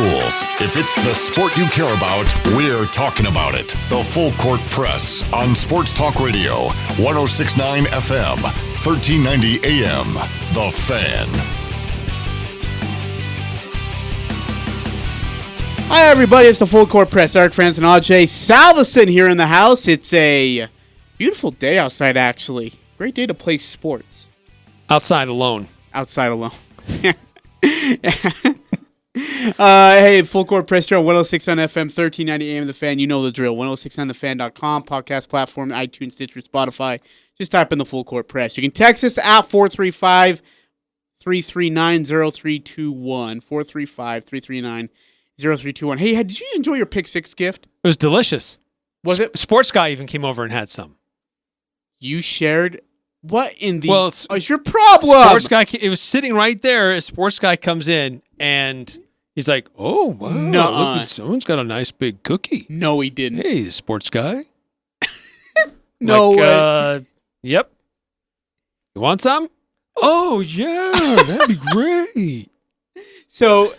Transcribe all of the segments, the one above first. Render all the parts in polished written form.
schools. If it's the sport you care about, we're talking about it. The Full Court Press on Sports Talk Radio, 106.9 FM, 1390 AM. The Fan. Hi, everybody. It's the Full Court Press. Eric Frandsen and Ajay. Salvesen here in the house. It's a beautiful day outside, actually. Great day to play sports. Outside alone. Outside alone. Hey, Full Court Press here on 106 on FM, 1390 AM. The Fan. You know the drill. 106onthefan.com, podcast platform, iTunes, Stitcher, Spotify. Just type in the Full Court Press. You can text us at 435-339-0321. 435-339-0321. Hey, did you enjoy your Pick Six gift? It was delicious. Was it? Sports guy even came over and had some. You shared? What in the... Well, it's your problem? Sports guy, it was sitting right there. A sports guy comes in, and he's like, oh, wow, look, someone's got a nice big cookie. No, he didn't. Hey, sports guy. No way. Yep. You want some? Oh, yeah, that'd be great. So...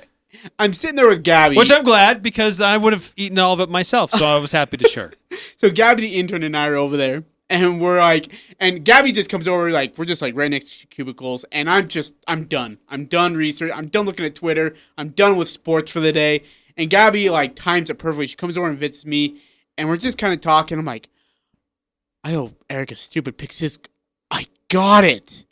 I'm sitting there with Gabby. Which I'm glad, because I would have eaten all of it myself, so I was happy to share. So Gabby, the intern, and I are over there, and we're like, and Gabby just comes over, like, we're just like right next to cubicles, and I'm done. I'm done research. I'm done looking at Twitter. I'm done with sports for the day. And Gabby, like, times it perfectly. She comes over and visits me, and we're just kind of talking. I'm like, I owe Eric a stupid Pick Six. I got it.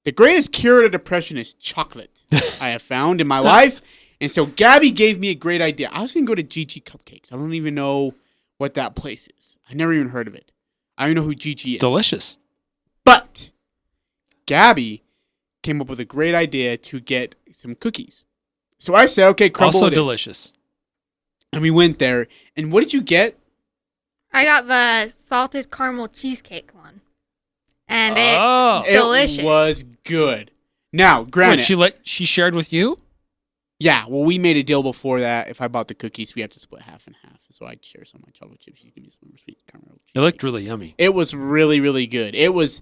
The greatest cure to depression is chocolate, I have found in my life. And so Gabby gave me a great idea. I was going to go to GG Cupcakes. I don't even know what that place is. I never even heard of it. I don't even know who GG is. Delicious. But Gabby came up with a great idea to get some cookies. So I said, okay, crumble Also it is. delicious. And we went there. And what did you get? I got the salted caramel cheesecake one. And it's delicious. It was good. Now, granted. Wait, she shared with you? Yeah, well, we made a deal before that. If I bought the cookies, we have to split half and half. So I'd share some of my chocolate chips. She'd give me some sweet caramel cheesecake. It looked really yummy. It was really, really good. It was...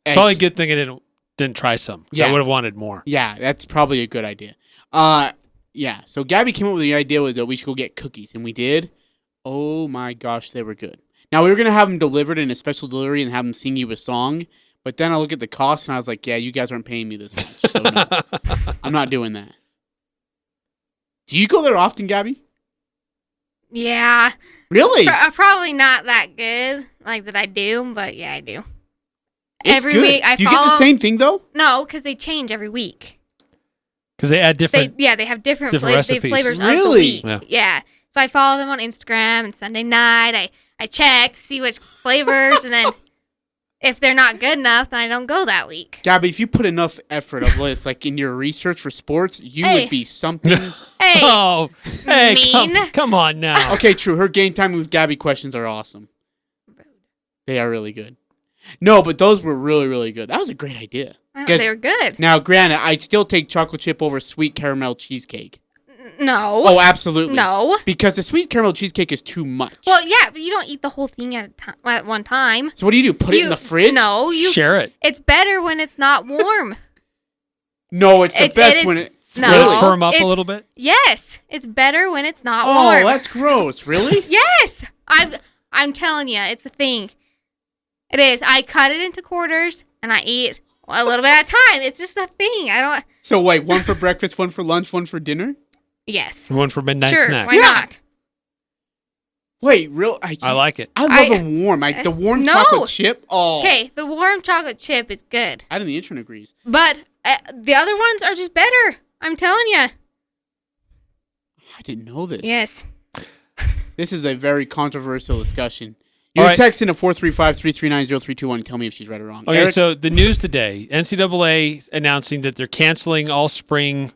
Probably a good thing I didn't try some. Yeah. I would have wanted more. Yeah, that's probably a good idea. Yeah, so Gabby came up with the idea that we should go get cookies, and we did. Oh my gosh, they were good. Now, we were going to have them delivered in a special delivery and have them sing you a song, but then I look at the cost, and I was like, yeah, you guys aren't paying me this much, so no. I'm not doing that. Do you go there often, Gabby? Yeah. Really? Probably not that good, like that I do, but yeah, I do. It's every good. week I do you follow... get the same thing, though? No, because they change every week. Because they add different... They have different recipes. flavors Really? of the week. Yeah. So I follow them on Instagram, and Sunday night I check to see which flavors, and then if they're not good enough, then I don't go that week. Gabby, if you put enough effort of this, like in your research for sports, you would be something. Hey, come on now. Okay, true. Her game time with Gabby questions are awesome. They are really good. No, but those were really, really good. That was a great idea. They were good. Now, granted, I'd still take chocolate chip over sweet caramel cheesecake. No. Oh, absolutely. No. Because the sweet caramel cheesecake is too much. Well, yeah, but you don't eat the whole thing at one time. So what do? Put it in the fridge? No, you share it. It's better when it's not warm. No, it's the best when it... No. Let it firm up a little bit? Yes, it's better when it's not warm. Oh, that's gross. Really? Yes. I'm telling you, it's a thing. It is. I cut it into quarters, and I eat a little bit at a time. It's just a thing. I don't... So wait, one for breakfast, one for lunch, one for dinner? Yes. One for midnight snack. Why not? Wait, real? I like it. I love them warm. The warm chocolate chip? Oh. Okay, the warm chocolate chip is good. I think the intern agrees. But the other ones are just better. I'm telling you. I didn't know this. Yes. This is a very controversial discussion. You can text in at 435-339-0321 and tell me if she's right or wrong. Okay, Eric? so the news today, NCAA announcing that they're canceling all spring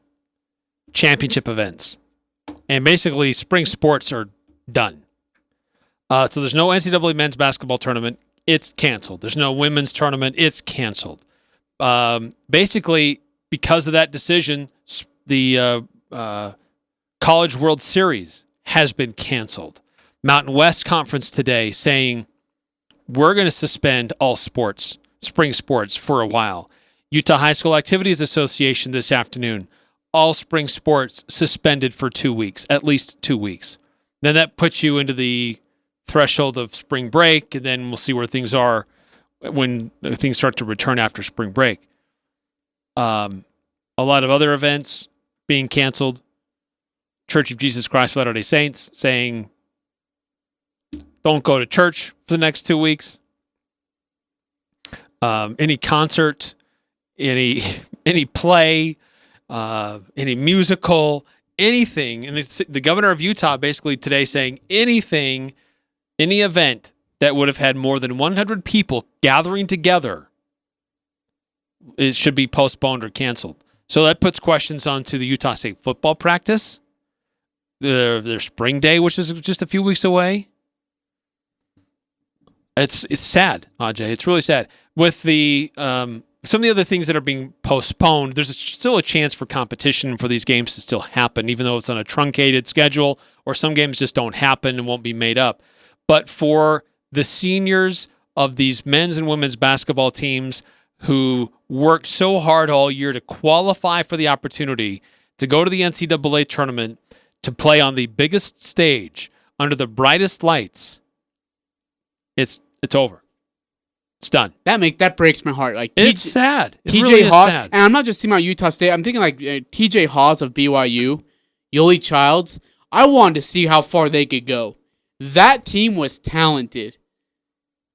championship events. And basically, spring sports are done. So there's no NCAA men's basketball tournament. It's canceled. There's no women's tournament. It's canceled. Basically, because of that decision, the College World Series has been canceled. Mountain West Conference today saying, we're going to suspend all sports, spring sports, for a while. Utah High School Activities Association this afternoon, all spring sports suspended for 2 weeks, at least 2 weeks. Then that puts you into the threshold of spring break, and then we'll see where things are when things start to return after spring break. A lot of other events being canceled. Church of Jesus Christ of Latter-day Saints saying, don't go to church for the next 2 weeks. Any concert, any play, any musical, anything. And the governor of Utah basically today saying anything, any event that would have had more than 100 people gathering together, it should be postponed or canceled. So that puts questions onto the Utah State football practice, their spring day, which is just a few weeks away. It's sad, Ajay. It's really sad. With the some of the other things that are being postponed, there's still a chance for competition for these games to still happen, even though it's on a truncated schedule, or some games just don't happen and won't be made up. But for the seniors of these men's and women's basketball teams who worked so hard all year to qualify for the opportunity to go to the NCAA tournament, to play on the biggest stage under the brightest lights, it's over. It's done. That breaks my heart. Like it's sad. It TJ really is Haws, sad. and I'm not just thinking about Utah State. I'm thinking like TJ Haws of BYU, Yoli Childs. I wanted to see how far they could go. That team was talented.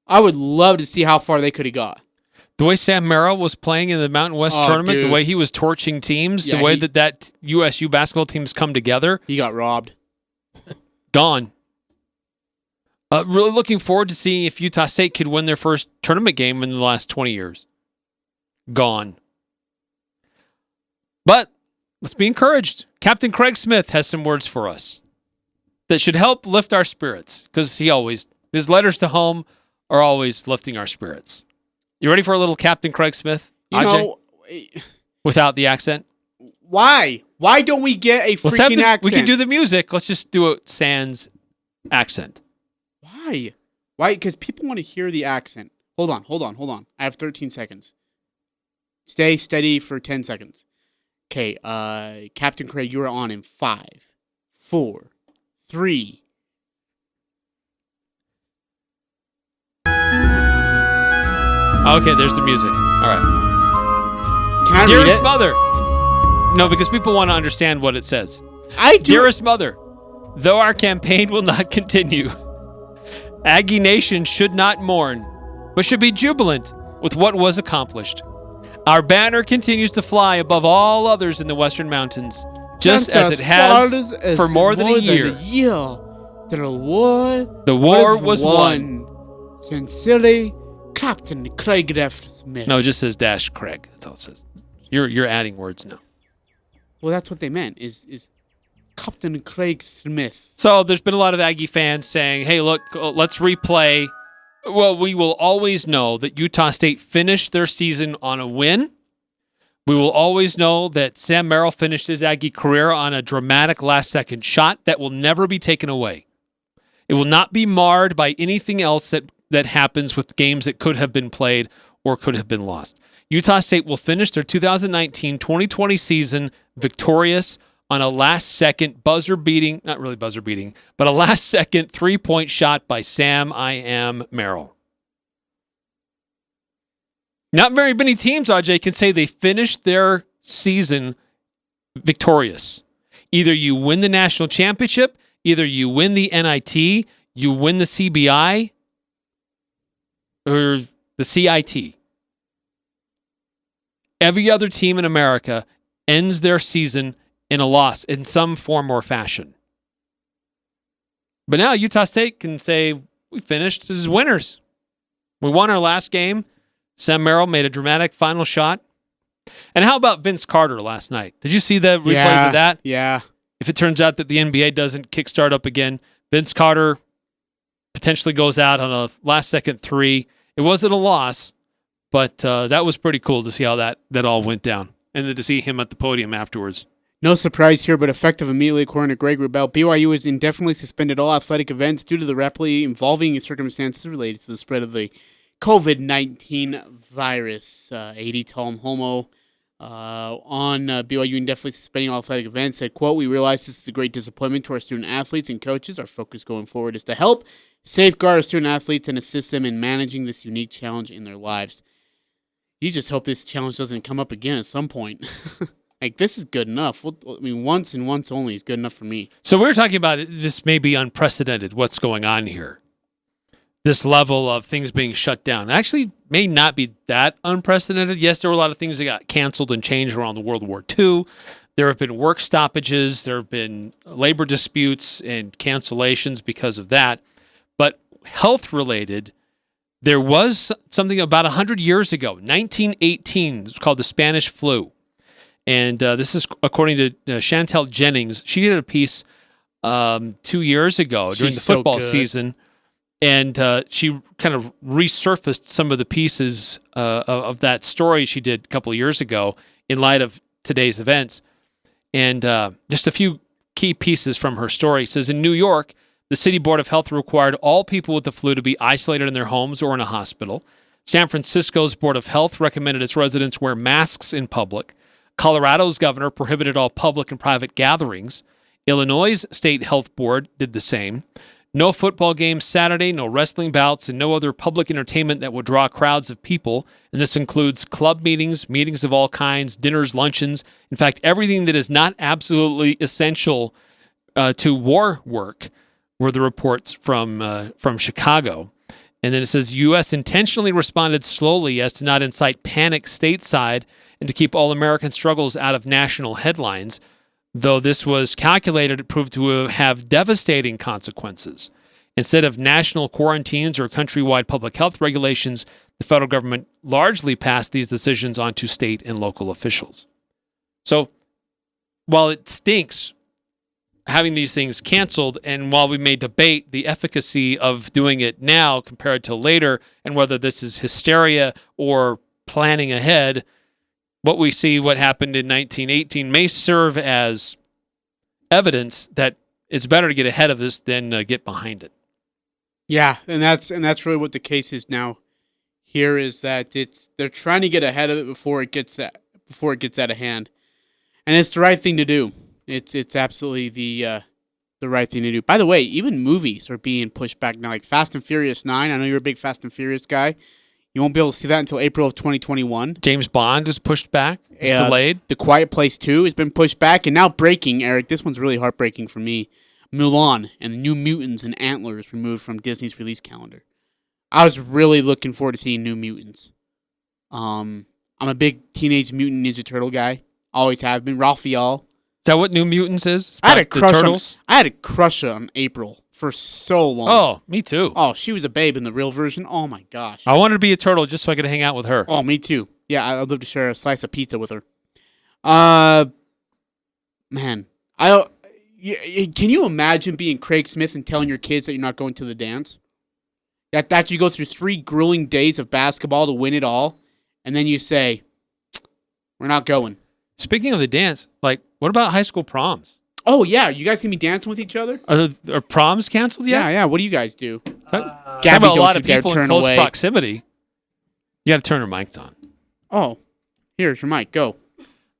I would love to see how far they could have got. The way Sam Merrill was playing in the Mountain West tournament, dude. The way he was torching teams, the way that USU basketball teams come together. He got robbed. Gone. Really looking forward to seeing if Utah State could win their first tournament game in the last 20 years. Gone. But let's be encouraged. Captain Craig Smith has some words for us that should help lift our spirits, because his letters to home are always lifting our spirits. You ready for a little Captain Craig Smith? Without the accent? Why? Why don't we get a freaking accent? We can do the music. Let's just do a sans accent. Why? Why? Because people want to hear the accent. Hold on. I have 13 seconds. Stay steady for 10 seconds. Okay, Captain Craig, you are on in 5, 4, 3. Okay, there's the music. All right. Can I read Dearest it? Mother. No, because people want to understand what it says. I do. Dearest Mother, though our campaign will not continue, Aggie Nation should not mourn, but should be jubilant with what was accomplished. Our banner continues to fly above all others in the Western Mountains, just as it has for more than a year. The war was won. Sincerely, Captain Craig F. Smith. No, it just says dash Craig. That's all it says. You're adding words now. Well, that's what they meant, is Captain Craig Smith. So there's been a lot of Aggie fans saying, hey, look, let's replay. Well, we will always know that Utah State finished their season on a win. We will always know that Sam Merrill finished his Aggie career on a dramatic last-second shot that will never be taken away. It will not be marred by anything else that happens with games that could have been played or could have been lost. Utah State will finish their 2019-2020 season victorious on a last-second buzzer-beating, not really buzzer-beating, but a last-second three-point shot by Sam Merrill. Not very many teams, Ajay, can say they finished their season victorious. Either you win the national championship, either you win the NIT, you win the CBI, or the CIT. Every other team in America ends their season in a loss in some form or fashion. But now Utah State can say, we finished as winners. We won our last game. Sam Merrill made a dramatic final shot. And how about Vince Carter last night? Did you see the replays of that? Yeah. If it turns out that the NBA doesn't kickstart up again, Vince Carter potentially goes out on a last-second three. It wasn't a loss, but that was pretty cool to see how that all went down. And then to see him at the podium afterwards. No surprise here, but effective immediately, according to Greg Wrubell, BYU has indefinitely suspended all athletic events due to the rapidly evolving circumstances related to the spread of the COVID-19 virus. 80 Tom Homo on BYU indefinitely suspending all athletic events, said, quote, "We realize this is a great disappointment to our student athletes and coaches. Our focus going forward is to help safeguard our student athletes and assist them in managing this unique challenge in their lives." You just hope this challenge doesn't come up again at some point. Like, this is good enough. Once and once only is good enough for me. So we're talking about this may be unprecedented, what's going on here. This level of things being shut down actually may not be that unprecedented. Yes, there were a lot of things that got canceled and changed around the World War II. There have been work stoppages. There have been labor disputes and cancellations because of that. But health-related, there was something about 100 years ago, 1918. It's called the Spanish flu. And this is according to Chantel Jennings. She did a piece 2 years ago during the football season. And she kind of resurfaced some of the pieces of that story she did a couple of years ago in light of today's events. And just a few key pieces from her story. It says, in New York, the City Board of Health required all people with the flu to be isolated in their homes or in a hospital. San Francisco's Board of Health recommended its residents wear masks in public. Colorado's governor prohibited all public and private gatherings. Illinois' State Health Board did the same. No football games Saturday, no wrestling bouts, and no other public entertainment that would draw crowds of people. And this includes club meetings, meetings of all kinds, dinners, luncheons. In fact, everything that is not absolutely essential to war work were the reports from Chicago. And then it says, U.S. intentionally responded slowly as to not incite panic stateside and to keep all American struggles out of national headlines. Though this was calculated, it proved to have devastating consequences. Instead of national quarantines or countrywide public health regulations, the federal government largely passed these decisions on to state and local officials. So while it stinks having these things canceled, and while we may debate the efficacy of doing it now compared to later and whether this is hysteria or planning ahead, what happened in 1918 may serve as evidence that it's better to get ahead of this than get behind it. Yeah, and that's really what the case is now. Here is that they're trying to get ahead of it before it gets out of hand, and it's the right thing to do. It's absolutely the right thing to do. By the way, even movies are being pushed back now, like Fast and Furious 9. I know you're a big Fast and Furious guy. You won't be able to see that until April of 2021. James Bond is pushed back. It's delayed. The Quiet Place 2 has been pushed back. And now breaking, Eric, this one's really heartbreaking for me. Mulan and the New Mutants and Antlers removed from Disney's release calendar. I was really looking forward to seeing New Mutants. I'm a big Teenage Mutant Ninja Turtle guy. Always have been. Raphael. Is that what New Mutants is? I had a crush on April for so long. Oh, me too. Oh, she was a babe in the real version. Oh, my gosh. I wanted to be a turtle just so I could hang out with her. Oh, me too. Yeah, I'd love to share a slice of pizza with her. Man. Can you imagine being Craig Smith and telling your kids that you're not going to the dance? That you go through 3 grueling days of basketball to win it all, and then you say, we're not going. Speaking of the dance, what about high school proms? Oh, yeah. You guys can be dancing with each other? Are proms canceled yet? Yeah. What do you guys do? Gabby, don't a lot of people in close proximity. You got to turn her mic on. Oh, here's your mic. Go.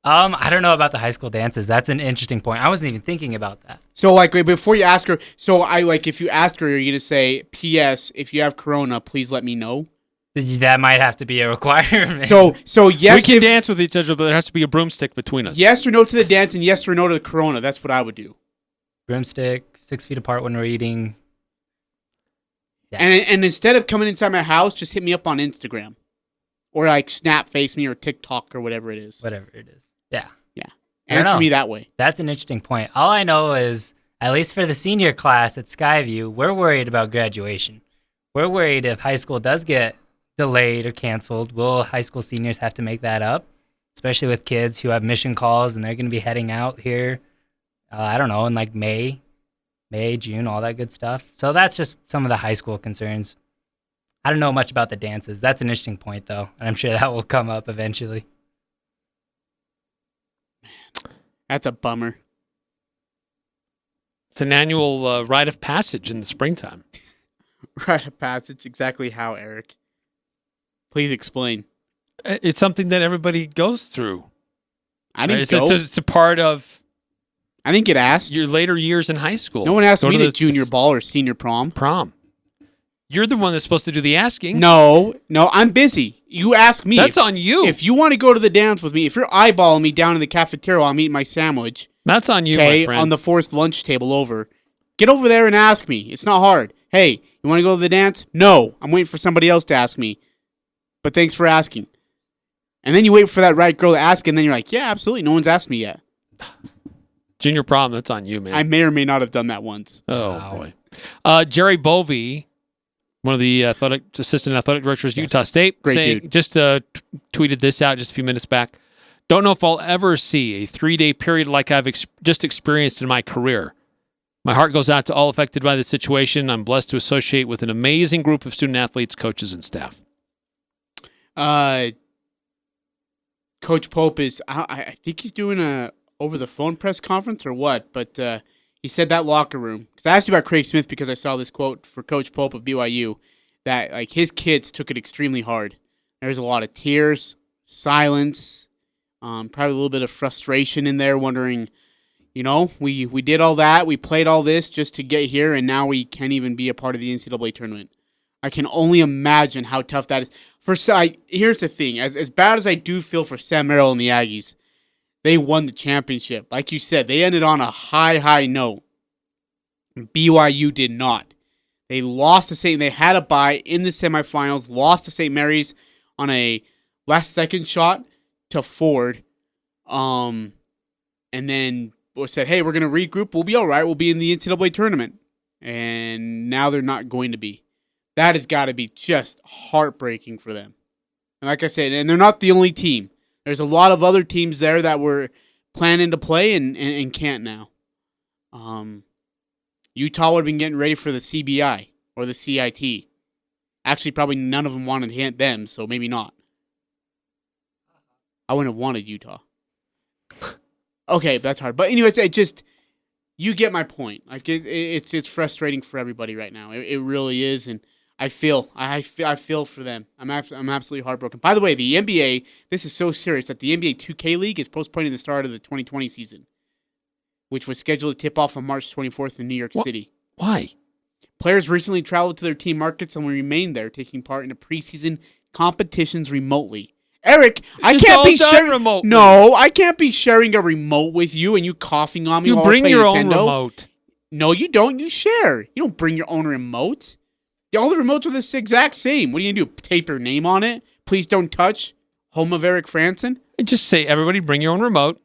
I don't know about the high school dances. That's an interesting point. I wasn't even thinking about that. So, before you ask her, if you ask her, you're going to say, P.S., if you have corona, please let me know? That might have to be a requirement. So yes, we can dance with each other, but there has to be a broomstick between us. Yes or no to the dance, and yes or no to the corona. That's what I would do. Broomstick, 6 feet apart when we're eating. Yeah. And instead of coming inside my house, just hit me up on Instagram, or snap face me or TikTok or whatever it is. Whatever it is. Yeah. Answer me that way. That's an interesting point. All I know is, at least for the senior class at Skyview, we're worried about graduation. We're worried if high school does get delayed or canceled, will high school seniors have to make that up? Especially with kids who have mission calls and they're going to be heading out here, I don't know, in May, June, all that good stuff. So that's just some of the high school concerns. I don't know much about the dances. That's an interesting point, though, and I'm sure that will come up eventually. Man, that's a bummer. It's an annual rite of passage in the springtime. Rite of passage? Exactly how, Eric? Please explain. It's something that everybody goes through I didn't It's, go. it's a part of I didn't get asked. your later years in high school. No one asked Go me to to junior ball or senior prom. You're the one that's supposed to do the asking. No, I'm busy. You ask me. That's on you. If you want to go to the dance with me, if you're eyeballing me down in the cafeteria while I'm eating my sandwich, That's on you, okay, my friend. on the fourth lunch table over, get over there and ask me. It's not hard. Hey, you want to go to the dance? No, I'm waiting for somebody else to ask me. But thanks for asking. And then you wait for that right girl to ask, and then you're like, yeah, absolutely. No one's asked me yet. Junior prom, that's on you, man. I may or may not have done that once. Boy. Jerry Bovee, one of the assistant athletic directors at Utah State, Great dude. just tweeted this out just a few minutes back. Don't know if I'll ever see a 3-day period like I've just experienced in my career. My heart goes out to all affected by the situation. I'm blessed to associate with an amazing group of student athletes, coaches, and staff. Coach Pope is, I think he's doing a over-the-phone press conference or what, but he said that locker room, because I asked you about Craig Smith because I saw this quote for Coach Pope of BYU, that like his kids took it extremely hard. There's a lot of tears, silence, probably a little bit of frustration in there, wondering, we did all that, we played all this just to get here, and now we can't even be a part of the NCAA tournament. I can only imagine how tough that is. Here's the thing. As bad as I do feel for Sam Merrill and the Aggies, they won the championship. Like you said, they ended on a high note. BYU did not. They lost to St. They had a bye in the semifinals, lost to St. Mary's on a last-second shot to Ford. And then said, hey, we're going to regroup. We'll be all right. We'll be in the NCAA tournament. And now they're not going to be. That has got to be just heartbreaking for them. And like I said, and they're not the only team. There's a lot of other teams there that were planning to play and can't now. Utah would have been getting ready for the CBI or the CIT. Actually, probably none of them wanted to hit them, so maybe not. I wouldn't have wanted Utah. Okay, that's hard. But anyways, you get my point. Like it's frustrating for everybody right now. It really is, and I feel for them. I'm absolutely heartbroken. By the way, the NBA, this is so serious that the NBA 2K League is postponing the start of the 2020 season, which was scheduled to tip off on March 24th in New York City. Why? Players recently traveled to their team markets and will remain there, taking part in the preseason competitions remotely. Eric, I can't be sharing remotely. No, I can't be sharing a remote with you and you coughing on me. You while bring I play your Nintendo. own remote. No, you don't. You share. You don't bring your own remote. All the remotes are the exact same. What are you going to do? Tape your name on it? Please don't touch. Home of Eric Frandsen? And just say, everybody bring your own remote.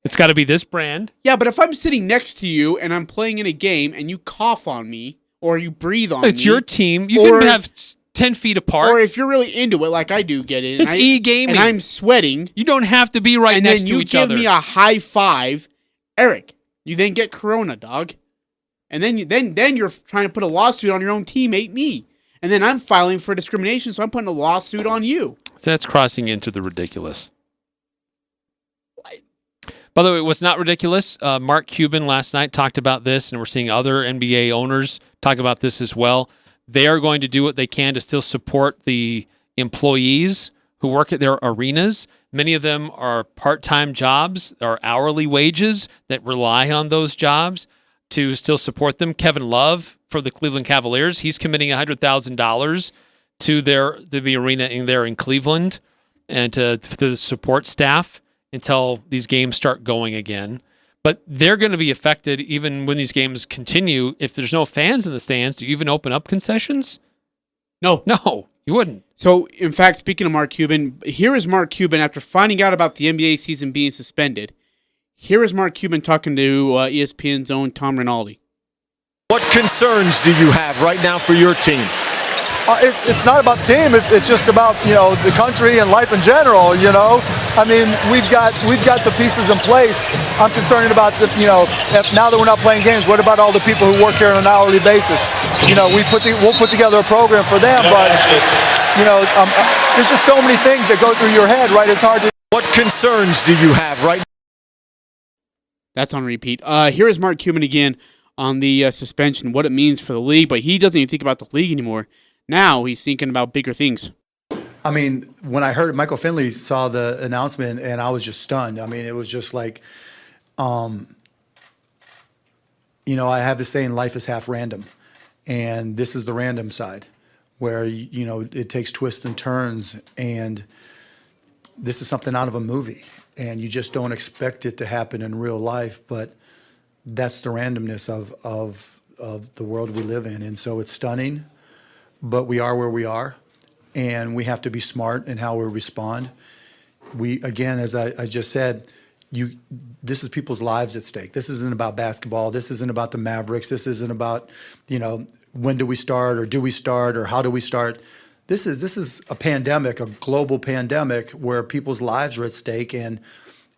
It's got to be this brand. Yeah, but if I'm sitting next to you and I'm playing in a game and you cough on me or you breathe on me. It's your team. You can have 10 feet apart. Or if you're really into it, like I do get it. It's e-gaming. And I'm sweating. You don't have to be right next to each other. And then you give me a high five. Eric, you then get corona, dog. And then you're trying to put a lawsuit on your own teammate, me. And then I'm filing for discrimination, so I'm putting a lawsuit on you. So that's crossing into the ridiculous. By the way, what's not ridiculous, Mark Cuban last night talked about this, and we're seeing other NBA owners talk about this as well. They are going to do what they can to still support the employees who work at their arenas. Many of them are part-time jobs or hourly wages that rely on those jobs to still support them. Kevin Love for the Cleveland Cavaliers, he's committing $100,000 to the arena in Cleveland and to the support staff until these games start going again. But they're going to be affected even when these games continue. If there's no fans in the stands, do you even open up concessions? No, you wouldn't. So, in fact, speaking of Mark Cuban, here is Mark Cuban after finding out about the NBA season being suspended. Here is Mark Cuban talking to ESPN's own Tom Rinaldi. What concerns do you have right now for your team? It's not about the team. It's just about the country and life in general. I mean we've got the pieces in place. I'm concerned about if now that we're not playing games, what about all the people who work here on an hourly basis? We'll put together a program for them, but there's just so many things that go through your head, right? It's hard to. What concerns do you have right now? That's on repeat. Here is Mark Cuban again on the suspension, what it means for the league, but he doesn't even think about the league anymore. Now he's thinking about bigger things. I mean, when I heard Michael Finley saw the announcement, and I was just stunned. I mean, it was just like, I have this saying, life is half random. And this is the random side where, it takes twists and turns. And this is something out of a movie. And you just don't expect it to happen in real life. But that's the randomness of the world we live in. And so it's stunning, but we are where we are. And we have to be smart in how we respond. We, again, as I just said, this is people's lives at stake. This isn't about basketball. This isn't about the Mavericks. This isn't about, when do we start, or do we start, or how do we start? This is a pandemic, a global pandemic where people's lives are at stake. And,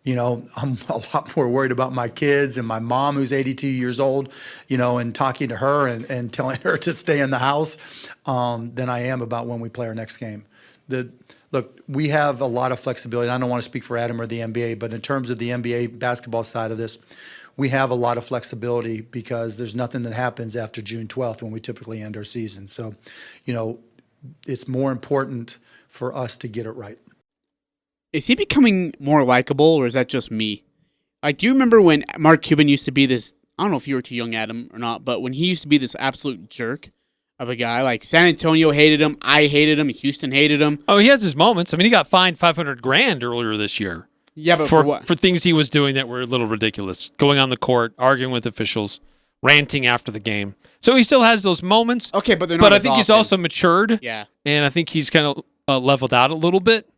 I'm a lot more worried about my kids and my mom, who's 82 years old, and talking to her and telling her to stay in the house than I am about when we play our next game. Look, we have a lot of flexibility. I don't want to speak for Adam or the NBA, but in terms of the NBA basketball side of this, we have a lot of flexibility because there's nothing that happens after June 12th when we typically end our season. So, it's more important for us to get it right. Is he becoming more likable, or is that just me? Like, do you remember when Mark Cuban used to be this, I don't know if you were too young, Adam, or not, but when he used to be this absolute jerk of a guy, like San Antonio hated him, I hated him, Houston hated him. Oh, he has his moments. I mean, he got fined $500,000 earlier this year. Yeah, but for what? For things he was doing that were a little ridiculous. Going on the court, arguing with officials, ranting after the game. So he still has those moments. Okay, but they're not But I as think he's often. also matured. Yeah. And I think he's kind of leveled out a little bit.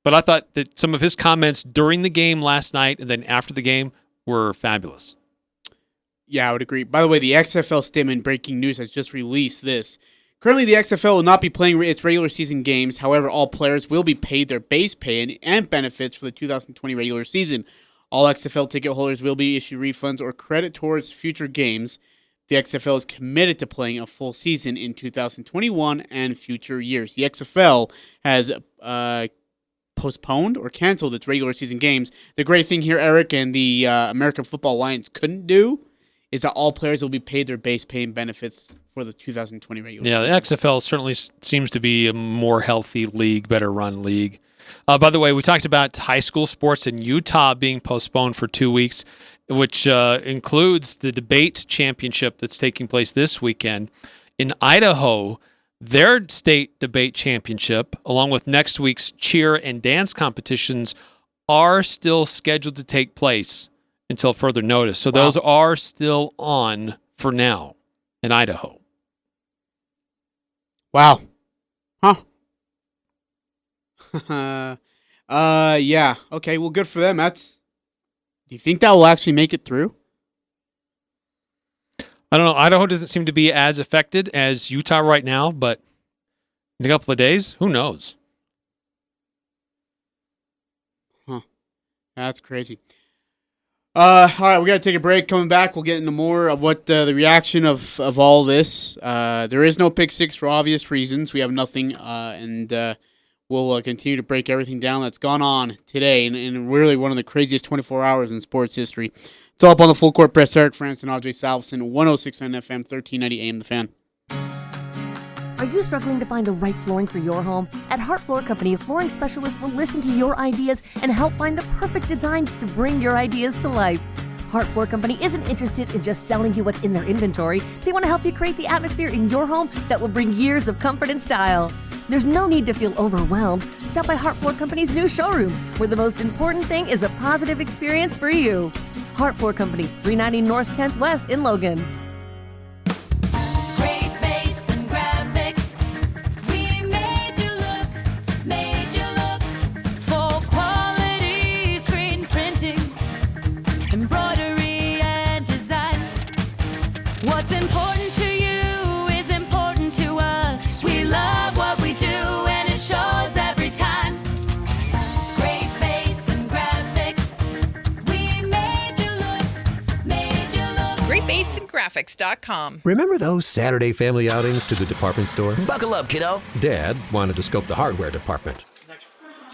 But I thought that some of his comments during the game last night and then after the game were fabulous. Yeah, I would agree. By the way, the XFL statement, breaking news, has just released this. Currently, the XFL will not be playing its regular season games. However, all players will be paid their base pay and benefits for the 2020 regular season. All XFL ticket holders will be issued refunds or credit towards future games. The XFL is committed to playing a full season in 2021 and future years. The XFL has postponed or canceled its regular season games. The great thing here, Eric, and the American Football Alliance couldn't do is that all players will be paid their base pay and benefits for the 2020 regular season. Yeah, the XFL certainly seems to be a more healthy league, better run league. By the way, we talked about high school sports in Utah being postponed for 2 weeks, which includes the debate championship that's taking place this weekend. In Idaho, their state debate championship, along with next week's cheer and dance competitions, are still scheduled to take place until further notice. So those are still on for now in Idaho. Wow. Huh. Yeah. Okay, well, good for them. Do you think that will actually make it through? I don't know. Idaho doesn't seem to be as affected as Utah right now, but in a couple of days, who knows? Huh. That's crazy. All right, we got to take a break. Coming back, we'll get into more of what the reaction of all this. There is no pick six for obvious reasons. We have nothing, and we'll continue to break everything down that's gone on today, and really one of the craziest 24 hours in sports history. It's all up on the Full Court Press. Eric Frandsen, Ajay, Salvesen, 106.9 FM, 1390 AM, The Fan. Are you struggling to find the right flooring for your home? At Hart Floor Company, a flooring specialist will listen to your ideas and help find the perfect designs to bring your ideas to life. Hart Floor Company isn't interested in just selling you what's in their inventory. They want to help you create the atmosphere in your home that will bring years of comfort and style. There's no need to feel overwhelmed. Stop by Hart Floor Company's new showroom, where the most important thing is a positive experience for you. Hart Floor Company, 390 North 10th West in Logan. Graphics.com. Remember those Saturday family outings to the department store? Buckle up, kiddo. Dad wanted to scope the hardware department.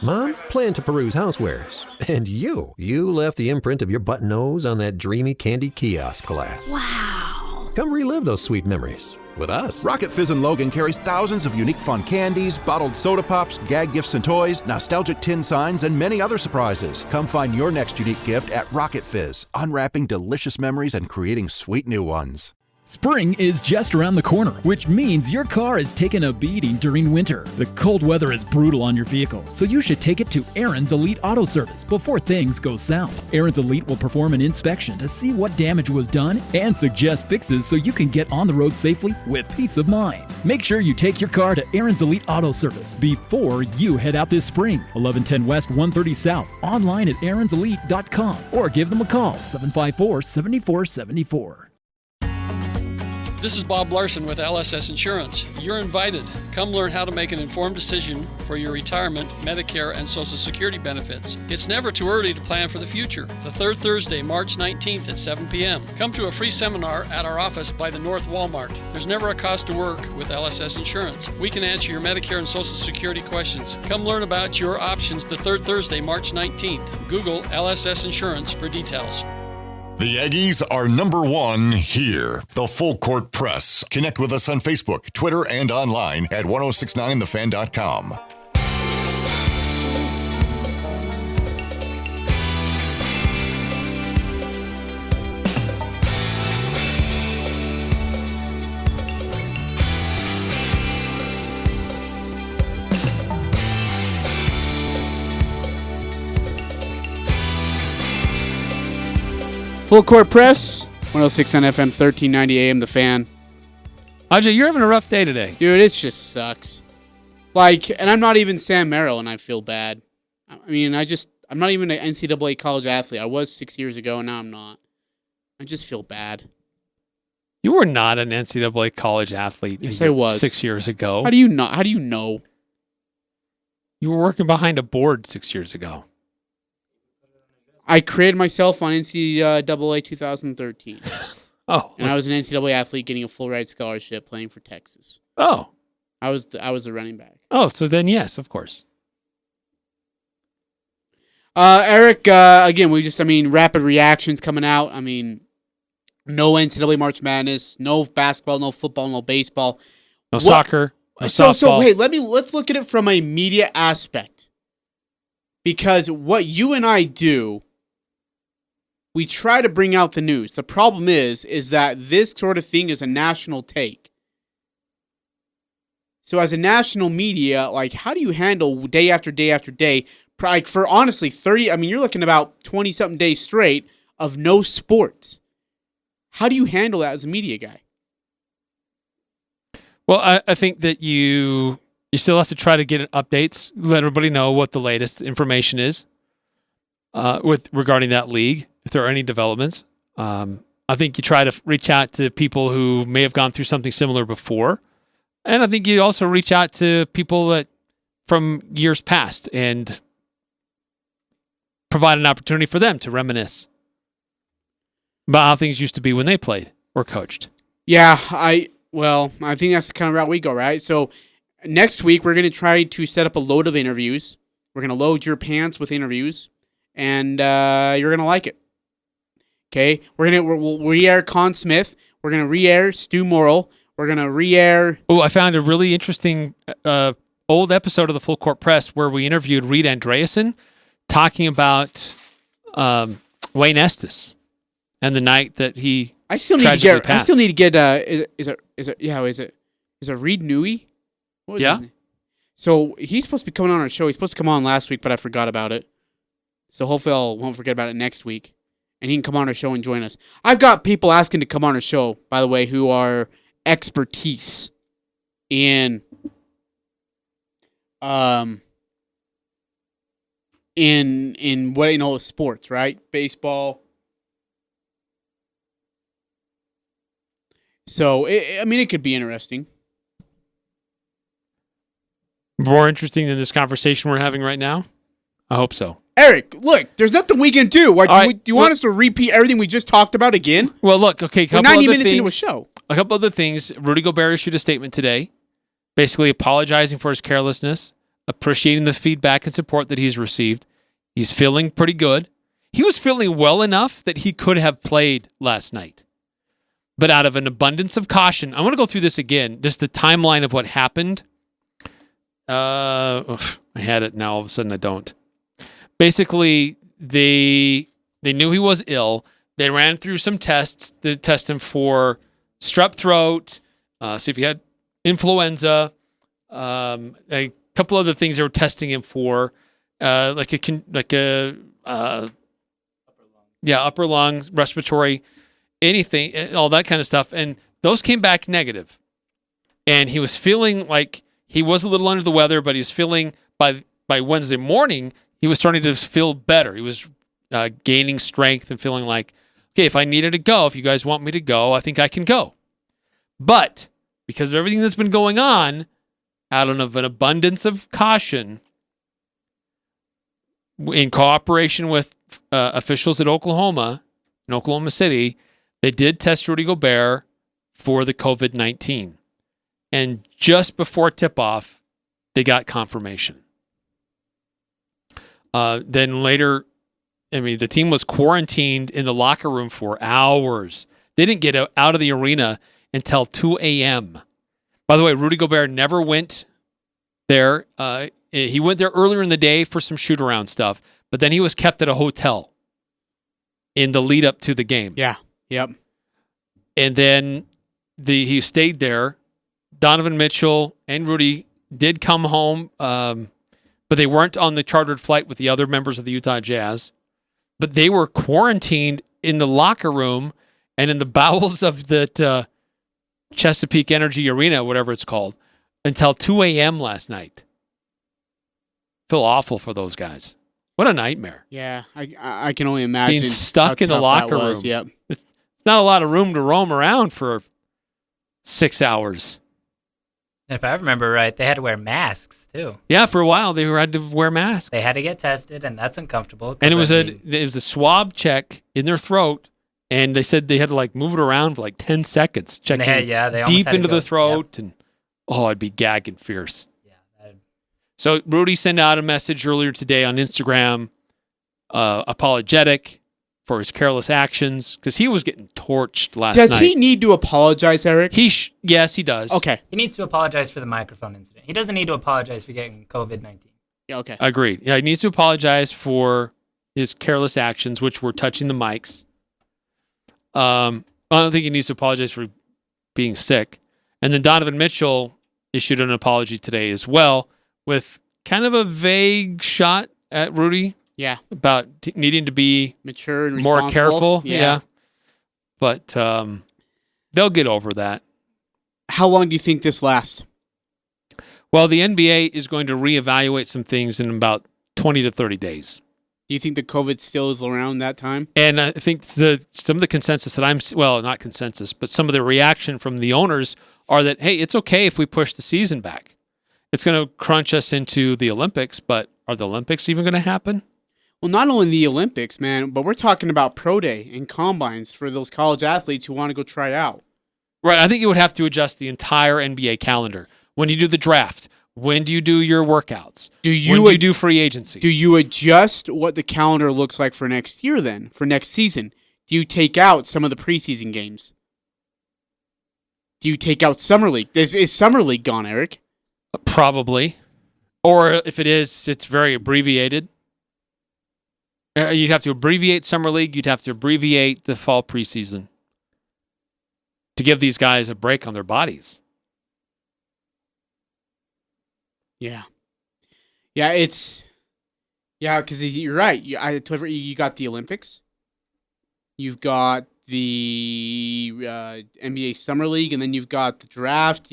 Mom planned to peruse housewares. And you left the imprint of your button nose on that dreamy candy kiosk glass. Wow. Come relive those sweet memories with us. Rocket Fizz in Logan carries thousands of unique fun candies, bottled soda pops, gag gifts and toys, nostalgic tin signs, and many other surprises. Come find your next unique gift at Rocket Fizz, unwrapping delicious memories and creating sweet new ones. Spring is just around the corner, which means your car is taking a beating during winter. The cold weather is brutal on your vehicle, so you should take it to Aaron's Elite Auto Service before things go south. Aaron's Elite will perform an inspection to see what damage was done and suggest fixes so you can get on the road safely with peace of mind. Make sure you take your car to Aaron's Elite Auto Service before you head out this spring. 1110 West, 130 South. Online at aaronselite.com or give them a call, 754-7474. This is Bob Larson with LSS Insurance. You're invited. Come learn how to make an informed decision for your retirement, Medicare, and Social Security benefits. It's never too early to plan for the future. The third Thursday, March 19th at 7 p.m. Come to a free seminar at our office by the North Walmart. There's never a cost to work with LSS Insurance. We can answer your Medicare and Social Security questions. Come learn about your options the third Thursday, March 19th. Google LSS Insurance for details. The Aggies are #1 here. The Full Court Press. Connect with us on Facebook, Twitter, and online at 1069thefan.com. Full Court Press, 106 on FM, 1390 AM, The Fan. Ajay, you're having a rough day today. Dude, it just sucks. Like, and I'm not even Sam Merrill, and I feel bad. I mean, I'm not even an NCAA college athlete. I was 6 years ago, and now I'm not. I just feel bad. You were not an NCAA college athlete. Yes, I was. 6 years ago. How do you not? How do you know? You were working behind a board 6 years ago. I created myself on NCAA 2013. Oh. And I was an NCAA athlete getting a full ride scholarship playing for Texas. Oh. I was the running back. Oh, so then yes, of course. Eric, again, rapid reactions coming out. I mean, no NCAA March Madness, no basketball, no football, no baseball. No soccer, no softball. So wait, let's look at it from a media aspect. Because what you and I do, we try to bring out the news. The problem is that this sort of thing is a national take. So as a national media, like, how do you handle day after day after day, like, for honestly 30, I mean, you're looking about 20-something days straight of no sports. How do you handle that as a media guy? Well, I think that you still have to try to get updates, let everybody know what the latest information is regarding that league, if there are any developments. I think you try to reach out to people who may have gone through something similar before. And I think you also reach out to people that from years past and provide an opportunity for them to reminisce about how things used to be when they played or coached. Yeah, I think that's the kind of route we go, right? So next week, we're going to try to set up a load of interviews. We're going to load your pants with interviews, and you're going to like it. Okay? We'll re-air Con Smith. We're going to re-air Stu Morrill. We're going to re-air... Oh, I found a really interesting old episode of the Full Court Press where we interviewed Reed Andreasen talking about Wayne Estes and the night that he tragically passed. I still need to get... Is it Reed Newey? What was his name? So he's supposed to be coming on our show. He's supposed to come on last week, but I forgot about it. So hopefully I won't forget about it next week. And he can come on our show and join us. I've got people asking to come on our show, by the way, who are expertise in what sports, right? Baseball. So it could be interesting. More interesting than this conversation we're having right now? I hope so. Eric, look, there's nothing we can do. Do you want us to repeat everything we just talked about again? Well, look, okay, we're 90 minutes into a show. A couple other things. Rudy Gobert issued a statement today, basically apologizing for his carelessness, appreciating the feedback and support that he's received. He's feeling pretty good. He was feeling well enough that he could have played last night. but out of an abundance of caution, I want to go through this again, just the timeline of what happened. I had it now. All of a sudden, I don't. Basically, they knew he was ill. They ran through some tests to test him for strep throat, see if he had influenza, a couple other things they were testing him for, upper lungs, respiratory, anything, all that kind of stuff. And those came back negative. And he was feeling like he was a little under the weather, but he was feeling by Wednesday morning, he was starting to feel better. He was gaining strength and feeling like, okay, if I needed to go, if you guys want me to go, I think I can go. But because of everything that's been going on, out of an abundance of caution, in cooperation with officials at Oklahoma, in Oklahoma City, they did test Rudy Gobert for the COVID-19. And just before tip-off, they got confirmation. Then later, the team was quarantined in the locker room for hours. They didn't get out of the arena until 2 a.m. By the way, Rudy Gobert never went there. He went there earlier in the day for some shoot-around stuff, but then he was kept at a hotel in the lead-up to the game. Yeah, yep. And then he stayed there. Donovan Mitchell and Rudy did come home, but they weren't on the chartered flight with the other members of the Utah Jazz. But they were quarantined in the locker room and in the bowels of the Chesapeake Energy Arena, whatever it's called, until 2 a.m. last night. Feel awful for those guys. What a nightmare. Yeah, I can only imagine. Being stuck in the locker room. Yep. It's not a lot of room to roam around for 6 hours. If I remember right, they had to wear masks too. Yeah, for a while they had to wear masks. They had to get tested, and that's uncomfortable. And it was a swab check in their throat, and they said they had to move it around for 10 seconds, checking they deep into the throat, and I'd be gagging fierce. Yeah. So Rudy sent out a message earlier today on Instagram, apologetic for his careless actions, because he was getting torched last night. Does he need to apologize, Eric? Yes, he does. Okay. He needs to apologize for the microphone incident. He doesn't need to apologize for getting COVID-19. Yeah, okay. Agreed. Yeah, he needs to apologize for his careless actions, which were touching the mics. I don't think he needs to apologize for being sick. And then Donovan Mitchell issued an apology today as well, with kind of a vague shot at Rudy. Yeah. About needing to be mature and more careful. Yeah. But they'll get over that. How long do you think this lasts? Well, the NBA is going to reevaluate some things in about 20 to 30 days. Do you think the COVID still is around that time? And I think some of the consensus that not consensus, but some of the reaction from the owners are that, hey, it's okay if we push the season back. It's going to crunch us into the Olympics, but are the Olympics even going to happen? Well, not only the Olympics, man, but we're talking about pro day and combines for those college athletes who want to go try out. Right. I think you would have to adjust the entire NBA calendar. When you do the draft, when do you do your workouts? When do you do free agency? Do you adjust what the calendar looks like for next year then, for next season? Do you take out some of the preseason games? Do you take out Summer League? Is Summer League gone, Eric? Probably. Or if it is, it's very abbreviated. You'd have to abbreviate Summer League. You'd have to abbreviate the fall preseason to give these guys a break on their bodies. Yeah. Yeah, because you're right. You got the Olympics. You've got the NBA Summer League, and then you've got the draft.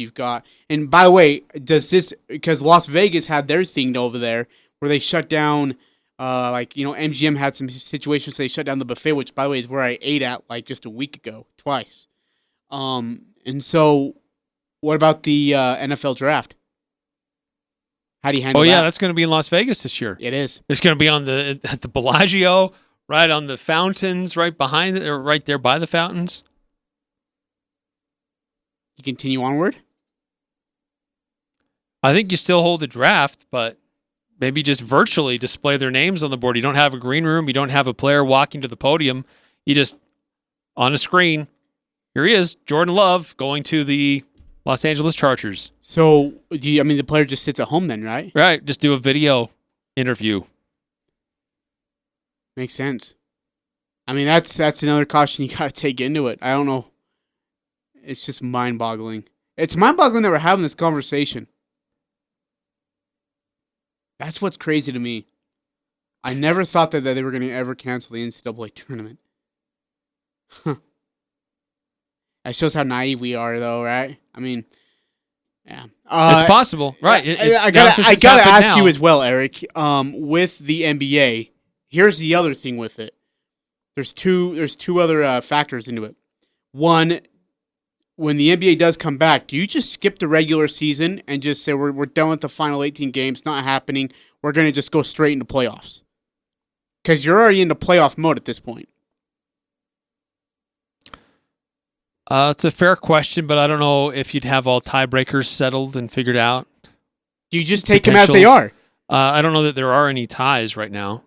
And by the way, because Las Vegas had their thing over there where they shut down. MGM had some situations. They shut down the buffet, which, by the way, is where I ate at just a week ago, twice. And so, what about the NFL draft? How do you handle that? Oh, yeah, that's going to be in Las Vegas this year. It is. It's going to be at the Bellagio, right on the fountains, right behind it, or right there by the fountains. You continue onward? I think you still hold the draft, but maybe just virtually display their names on the board. You don't have a green room. You don't have a player walking to the podium. You just, on a screen. Here he is, Jordan Love, going to the Los Angeles Chargers. So, the player just sits at home then, right? Right, just do a video interview. Makes sense. I mean, that's another caution you got to take into it. I don't know. It's just mind-boggling. It's mind-boggling that we're having this conversation. That's what's crazy to me. I never thought that they were going to ever cancel the NCAA tournament. That shows how naive we are, though, right? I mean, yeah. It's possible, right? I gotta ask you as well, Eric. With the NBA, here's the other thing with it. There's two other factors into it. One, when the NBA does come back, do you just skip the regular season and just say we're done with the final 18 games, not happening? We're gonna just go straight into playoffs because you're already into playoff mode at this point. It's a fair question, but I don't know if you'd have all tiebreakers settled and figured out. Do you just take them as they are? I don't know that there are any ties right now.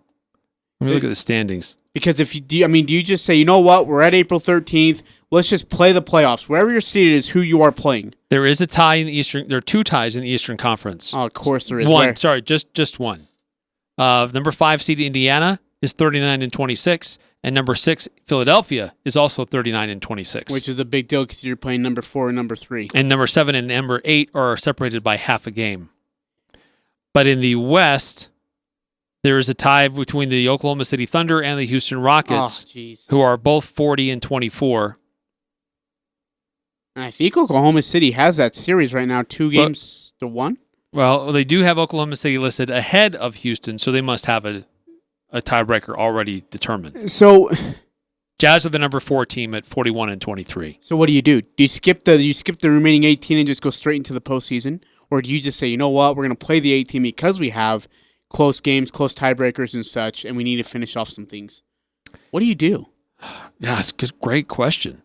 Let me look at the standings. Because do you just say, you know what, we're at April 13th, let's just play the playoffs. Wherever you're seated is who you are playing. There is a tie in the Eastern. There are two ties in the Eastern Conference. Oh, of course there is. One, sorry, just one. Number 5 seed Indiana is 39-26. And number 6, Philadelphia, is also 39-26. Which is a big deal because you're playing number 4 and number 3. And number 7 and number 8 are separated by half a game. But in the West, there is a tie between the Oklahoma City Thunder and the Houston Rockets, who are both 40-24. And I think Oklahoma City has that series right now, 2 games to 1. Well, they do have Oklahoma City listed ahead of Houston, so they must have a tiebreaker already determined. So, Jazz are the number 4 team at 41-23. So what do? Do you skip the remaining 18 and just go straight into the postseason, or do you just say, you know what, we're going to play the 18 because we have close games, close tiebreakers and such, and we need to finish off some things? What do you do? Yeah, it's a great question.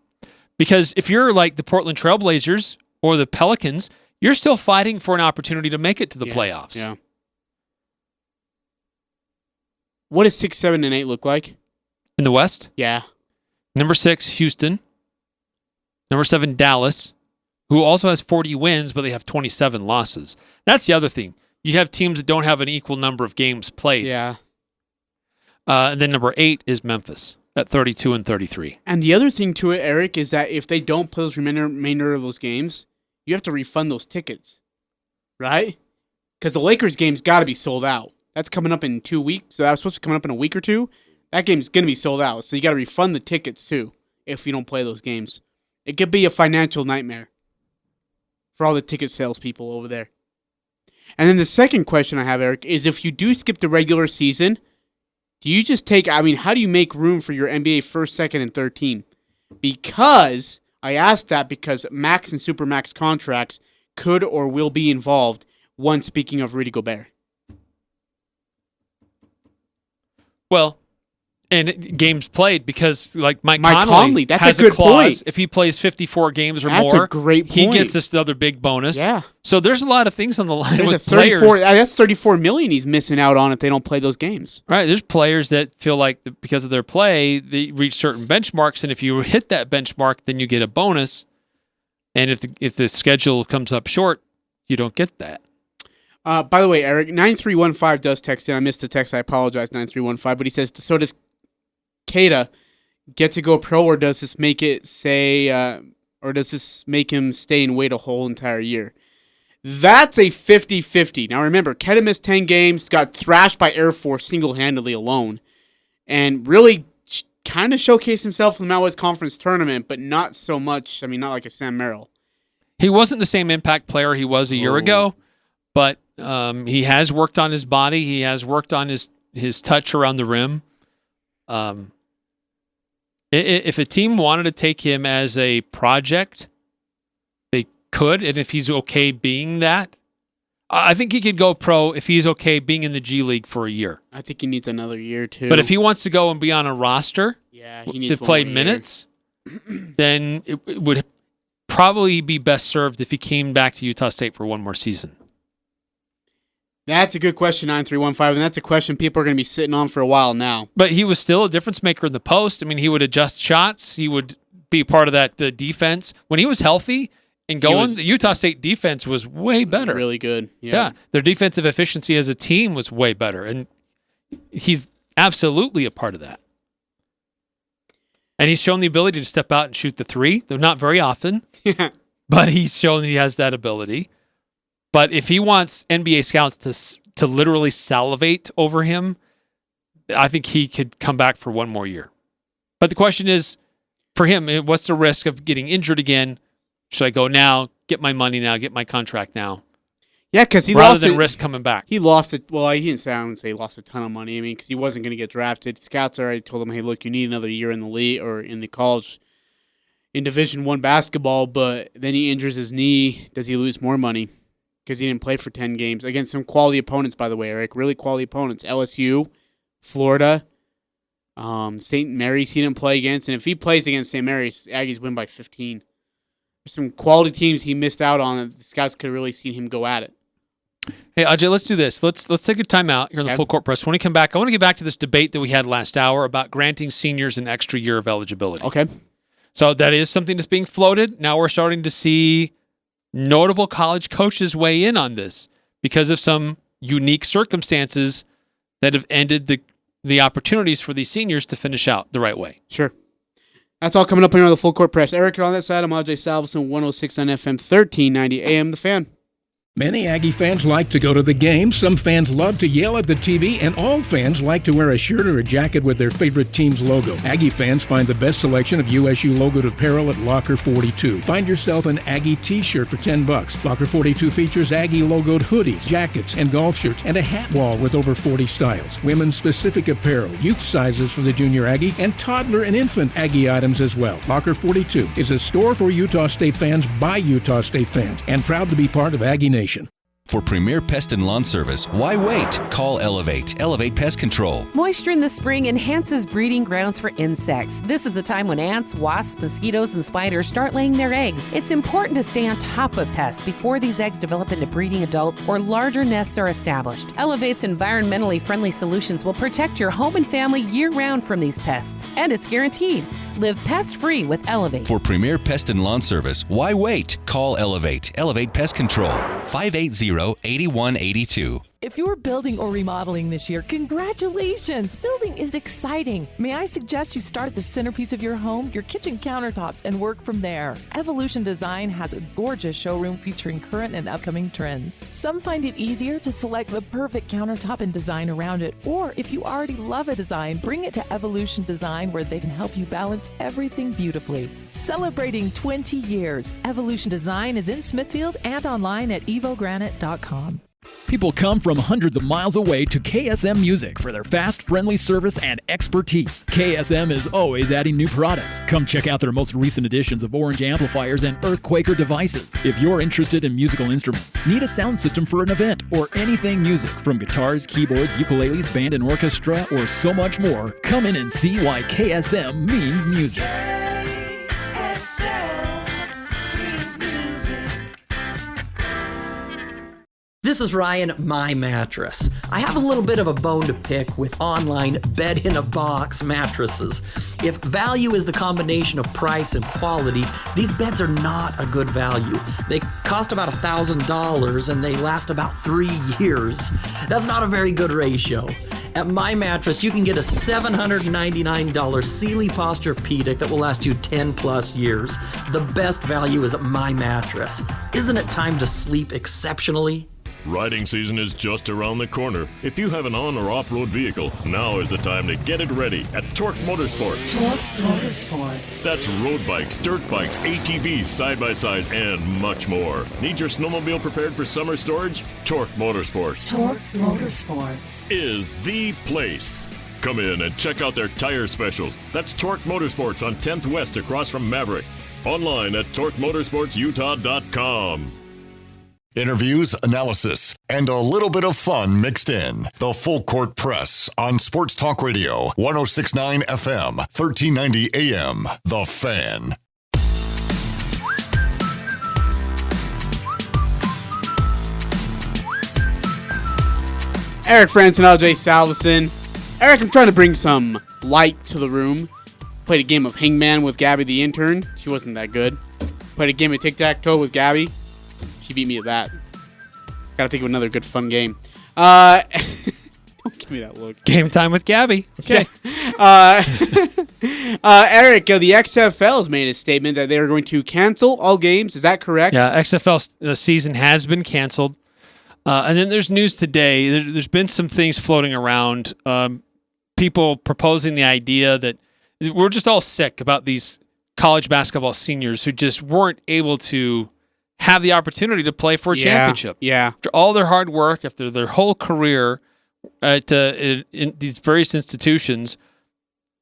Because if you're like the Portland Trailblazers or the Pelicans, you're still fighting for an opportunity to make it to the playoffs. Yeah. What does 6, 7, and 8 look like? In the West? Yeah. Number 6, Houston. Number 7, Dallas, who also has 40 wins, but they have 27 losses. That's the other thing. You have teams that don't have an equal number of games played. Yeah. And then number 8 is Memphis at 32-33. And the other thing to it, Eric, is that if they don't play those remainder of those games, you have to refund those tickets, right? Because the Lakers game's got to be sold out. That's coming up in 2 weeks. So that was supposed to be coming up in a week or two. That game's going to be sold out. So you got to refund the tickets, too, if you don't play those games. It could be a financial nightmare for all the ticket sales people over there. And then the second question I have, Eric, is if you do skip the regular season, do you just how do you make room for your NBA first, second, and third team? Because I asked that because max and supermax contracts could or will be involved when speaking of Rudy Gobert. Well, and games played because like Mike Conley that's has a good clause. point. If he plays 54 games or that's more, a great point. He gets this other big bonus. Yeah. So there's a lot of things on the line There's with players. That's $34 million he's missing out on if they don't play those games. Right. There's players that feel like because of their play, they reach certain benchmarks, and if you hit that benchmark, then you get a bonus. And if the schedule comes up short, you don't get that. By the way, Eric, 9315 does text in. I missed the text. I apologize, 9315. But he says, so does Keita get to go pro, or does this make him stay and wait a whole entire year? That's a 50-50. Now remember, Keita missed 10 games, got thrashed by Air Force single-handedly alone, and really kind of showcased himself in the Mountain West Conference tournament, but not so much. I mean, not like a Sam Merrill. He wasn't the same impact player he was a year ago, but he has worked on his body. He has worked on his touch around the rim. If a team wanted to take him as a project, they could, and if he's okay being that, I think he could go pro if he's okay being in the G League for a year. I think he needs another year, too. But if he wants to go and be on a roster he needs to play minutes, then it would probably be best served if he came back to Utah State for one more season. That's a good question, 9315, and that's a question people are going to be sitting on for a while now. But he was still a difference maker in the post. I mean, he would adjust shots. He would be part of that defense. When he was healthy and going, the Utah State defense was way better. Really good. Yeah. Their defensive efficiency as a team was way better, and he's absolutely a part of that. And he's shown the ability to step out and shoot the three. They're not very often, but he's shown he has that ability. But if he wants NBA scouts to literally salivate over him, I think he could come back for one more year. But the question is, for him, what's the risk of getting injured again? Should I go now, get my money now, get my contract now? Yeah, because he rather lost than it, risk coming back. He lost it. Well, he didn't say he lost a ton of money. I mean, because he wasn't going to get drafted. Scouts already told him, "Hey, look, you need another year in the league or in the college in Division I basketball." But then he injures his knee. Does he lose more money because he didn't play for 10 games against some quality opponents? By the way, Eric, really quality opponents: LSU, Florida, St. Mary's. He didn't play against, and if he plays against St. Mary's, Aggies win by 15. There's some quality teams he missed out on. The scouts could have really seen him go at it. Hey, Ajay, let's do this. Let's take a timeout here on the Full Court Press. When we come back, I want to get back to this debate that we had last hour about granting seniors an extra year of eligibility. Okay. So that is something that's being floated. Now we're starting to see notable college coaches weigh in on this because of some unique circumstances that have ended the opportunities for these seniors to finish out the right way. Sure. That's all coming up here on the Full Court Press. Eric, on that side, I'm Ajay Salvesen, 106.9 FM, 1390 AM, The Fan. Many Aggie fans like to go to the game. Some fans love to yell at the TV, and all fans like to wear a shirt or a jacket with their favorite team's logo. Aggie fans find the best selection of USU logoed apparel at Locker 42. Find yourself an Aggie t-shirt for $10. Locker 42 features Aggie logoed hoodies, jackets, and golf shirts, and a hat wall with over 40 styles. Women's specific apparel, youth sizes for the junior Aggie, and toddler and infant Aggie items as well. Locker 42 is a store for Utah State fans by Utah State fans, and proud to be part of Aggie Nation. For premier pest and lawn service, why wait? Call Elevate. Elevate Pest Control. Moisture in the spring enhances breeding grounds for insects. This is the time when ants, wasps, mosquitoes, and spiders start laying their eggs. It's important to stay on top of pests before these eggs develop into breeding adults or larger nests are established. Elevate's environmentally friendly solutions will protect your home and family year-round from these pests, and it's guaranteed. Live pest-free with Elevate. For premier pest and lawn service, why wait? Call Elevate. Elevate Pest Control. 580-8182. If you're building or remodeling this year, congratulations! Building is exciting. May I suggest you start at the centerpiece of your home, your kitchen countertops, and work from there. Evolution Design has a gorgeous showroom featuring current and upcoming trends. Some find it easier to select the perfect countertop and design around it, or if you already love a design, bring it to Evolution Design where they can help you balance everything beautifully. Celebrating 20 years, Evolution Design is in Smithfield and online at evogranite.com. People come from hundreds of miles away to KSM Music for their fast, friendly service and expertise. KSM is always adding new products. Come check out their most recent editions of Orange amplifiers and Earthquaker devices. If you're interested in musical instruments, need a sound system for an event, or anything music, from guitars, keyboards, ukuleles, band and orchestra, or so much more, come in and see why KSM means music. This is Ryan, My Mattress. I have a little bit of a bone to pick with online bed-in-a-box mattresses. If value is the combination of price and quality, these beds are not a good value. They cost about $1,000 and they last about 3 years. That's not a very good ratio. At My Mattress, you can get a $799 Sealy Posturepedic that will last you 10 plus years. The best value is at My Mattress. Isn't it time to sleep exceptionally? Riding season is just around the corner. If you have an on- or off-road vehicle, now is the time to get it ready at Torque Motorsports. Torque Motorsports. That's road bikes, dirt bikes, ATVs, side-by-sides, and much more. Need your snowmobile prepared for summer storage? Torque Motorsports. Torque Motorsports is the place. Come in and check out their tire specials. That's Torque Motorsports on 10th West across from Maverick. Online at TorqueMotorsportsUtah.com. Interviews, analysis, and a little bit of fun mixed in. The Full Court Press on Sports Talk Radio, 106.9 FM, 1390 AM. The Fan. Eric Frandsen, Ajay Salvesen. Eric, I'm trying to bring some light to the room. Played a game of Hangman with Gabby the intern. She wasn't that good. Played a game of tic-tac-toe with Gabby. She beat me at that. Gotta think of another good fun game. Don't give me that look. Game time with Gabby. Okay. Eric, the XFL has made a statement that they are going to cancel all games. Is that correct? Yeah, XFL season has been canceled. And then there's news today. There's been some things floating around. People proposing the idea that we're just all sick about these college basketball seniors who just weren't able to have the opportunity to play for a championship. Yeah. After all their hard work, after their whole career in these various institutions,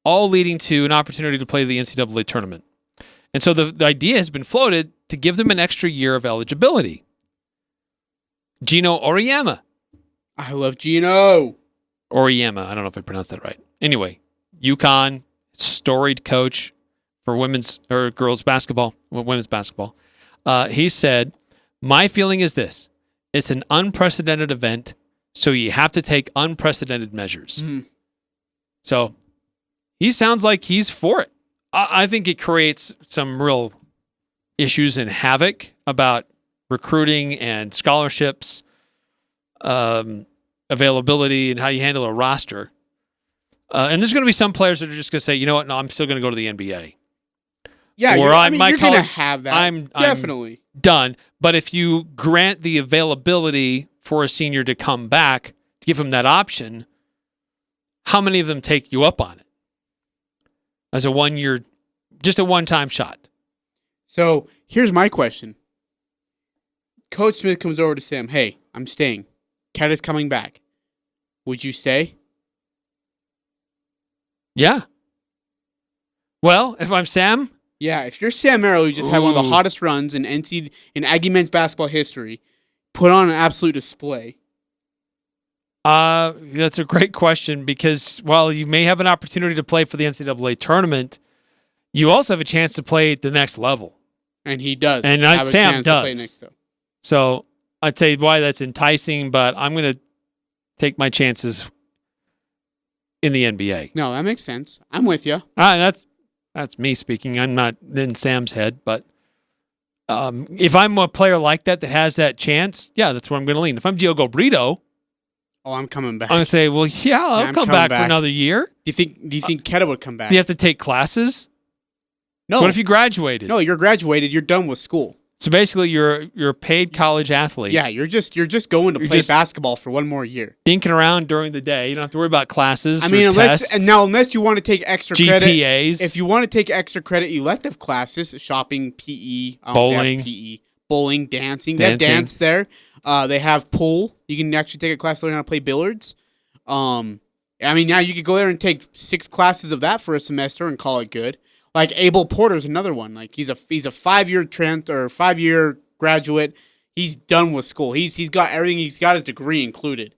all leading to an opportunity to play the NCAA tournament. And so the idea has been floated to give them an extra year of eligibility. Gino Auriemma. I love Gino. Auriemma. I don't know if I pronounced that right. Anyway, UConn, storied coach for women's or girls basketball, women's basketball. He said, "My feeling is this. It's an unprecedented event, so you have to take unprecedented measures." Mm. So he sounds like he's for it. I think it creates some real issues and havoc about recruiting and scholarships, availability, and how you handle a roster. And there's going to be some players that are just going to say, you know what, no, I'm still going to go to the NBA. Yeah, or you're going to college, have that. I'm Definitely. done. But if you grant the availability for a senior to come back, to give him that option, how many of them take you up on it? As a 1 year, just a one-time shot. So here's my question. Coach Smith comes over to Sam, hey, I'm staying. Cat is coming back. Would you stay? Yeah. Well, if I'm Sam? Yeah, if you're Sam Merrill, who just had one of the hottest runs in Aggie men's basketball history, put on an absolute display. That's a great question because while you may have an opportunity to play for the NCAA tournament, you also have a chance to play at the next level. And he does. And have Sam a chance does. to play next, though. So I'd say why that's enticing, but I'm going to take my chances in the NBA. No, that makes sense. I'm with you. That's me speaking. I'm not in Sam's head, but if I'm a player like that has that chance, yeah, that's where I'm going to lean. If I'm Diogo Brito, I'm coming back. I'm going to say, well, yeah, I'll come back for another year. Do you think Keta would come back? Do you have to take classes? No. What if you graduated? No, you're graduated. You're done with school. So basically, you're a paid college athlete. Yeah, you're just going to play basketball for one more year. Dinking around during the day. You don't have to worry about classes. I mean, unless you want to take extra GPAs. credit, if you want to take extra credit elective classes, shopping, PE, bowling, dancing. They have dance there. They have pool. You can actually take a class to learn how to play billiards. I mean, now you could go there and take 6 classes of that for a semester and call it good. Like Abel Porter's another one. Like he's a 5-year 5-year graduate. He's done with school. He's got everything. He's got his degree included.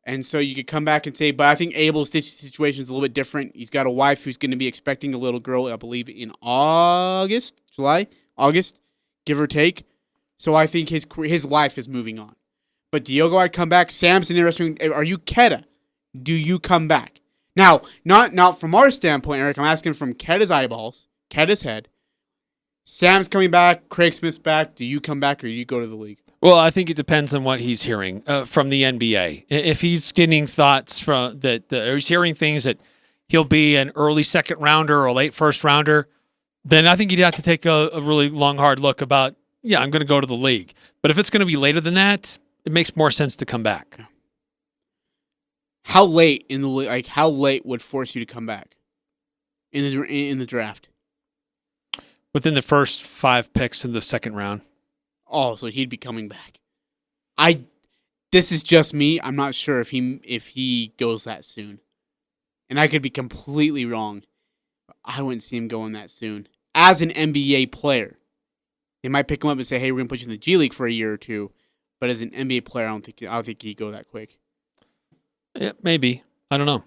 And so you could come back and say, but I think Abel's situation is a little bit different. He's got a wife who's going to be expecting a little girl, I believe, in August, give or take. So I think his life is moving on. But Diogo, I'd come back. Sam's an interesting. Are you Keta? Do you come back? Now, not from our standpoint, Eric. I'm asking from Keta's eyeballs, Keta's head. Sam's coming back. Craig Smith's back. Do you come back or do you go to the league? Well, I think it depends on what he's hearing from the NBA. If he's getting thoughts from or he's hearing things that he'll be an early second rounder or a late first rounder, then I think he'd have to take a really long, hard look about, I'm going to go to the league. But if it's going to be later than that, it makes more sense to come back. How late how late would force you to come back in the draft? Within the first 5 picks in the second round. Oh, so he'd be coming back. This is just me. I'm not sure if he goes that soon. And I could be completely wrong. I wouldn't see him going that soon. As an NBA player, they might pick him up and say, "Hey, we're gonna put you in the G League for a year or two." But as an NBA player, I don't think he'd go that quick. Yeah, maybe. I don't know.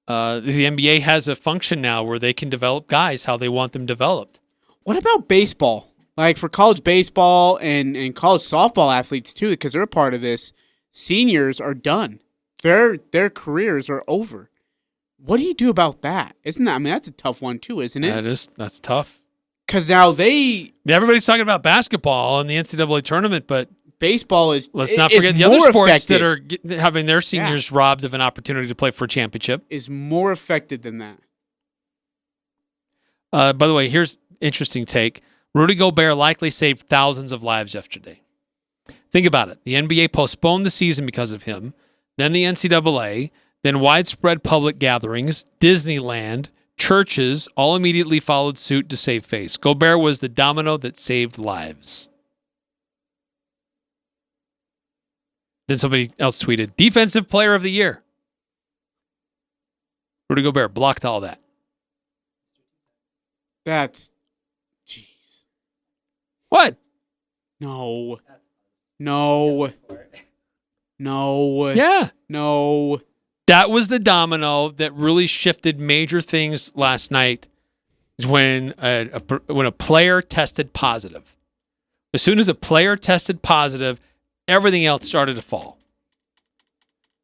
The NBA has a function now where they can develop guys how they want them developed. What about baseball? Like for college baseball and college softball athletes too, because they're a part of this. Seniors are done. Their careers are over. What do you do about that? Isn't that? I mean, that's a tough one too, isn't it? That's tough. Because now everybody's talking about basketball and the NCAA tournament, but baseball is. Let's not forget the other sports that are having their seniors robbed of an opportunity to play for a championship. Is more affected than that. By the way, here's interesting take. Rudy Gobert likely saved thousands of lives yesterday. Think about it. The NBA postponed the season because of him, then the NCAA, then widespread public gatherings, Disneyland, churches, all immediately followed suit to save face. Gobert was the domino that saved lives. Then somebody else tweeted, Defensive Player of the Year. Rudy Gobert blocked all that. That's... Jeez. What? No. Yeah. No. That was the domino that really shifted major things last night. Is when a player tested positive. As soon as a player tested positive, everything else started to fall.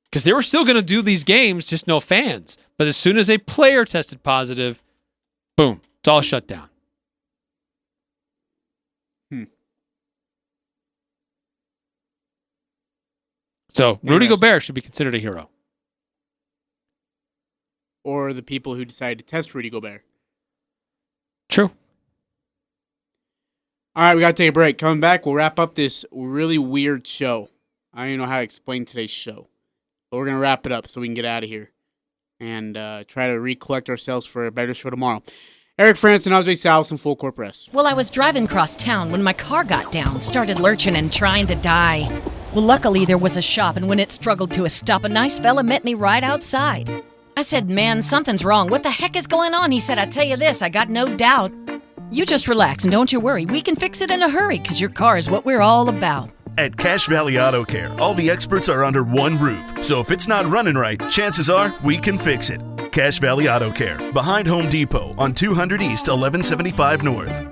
Because they were still going to do these games, just no fans. But as soon as a player tested positive, boom, it's all shut down. So Rudy Gobert should be considered a hero. Or the people who decided to test Rudy Gobert. True. All right, we got to take a break. Coming back, we'll wrap up this really weird show. I don't even know how to explain today's show. But we're going to wrap it up so we can get out of here and try to recollect ourselves for a better show tomorrow. Eric Frandsen, Ajay, Salvesen, Full Court Press. Well, I was driving across town when my car got down, started lurching and trying to die. Well, luckily there was a shop, and when it struggled to a stop, a nice fella met me right outside. I said, man, something's wrong. What the heck is going on? He said, I tell you this, I got no doubt. You just relax and don't you worry. We can fix it in a hurry, because your car is what we're all about. At Cache Valley Auto Care, all the experts are under one roof. So if it's not running right, chances are we can fix it. Cache Valley Auto Care, behind Home Depot on 200 East, 1175 North.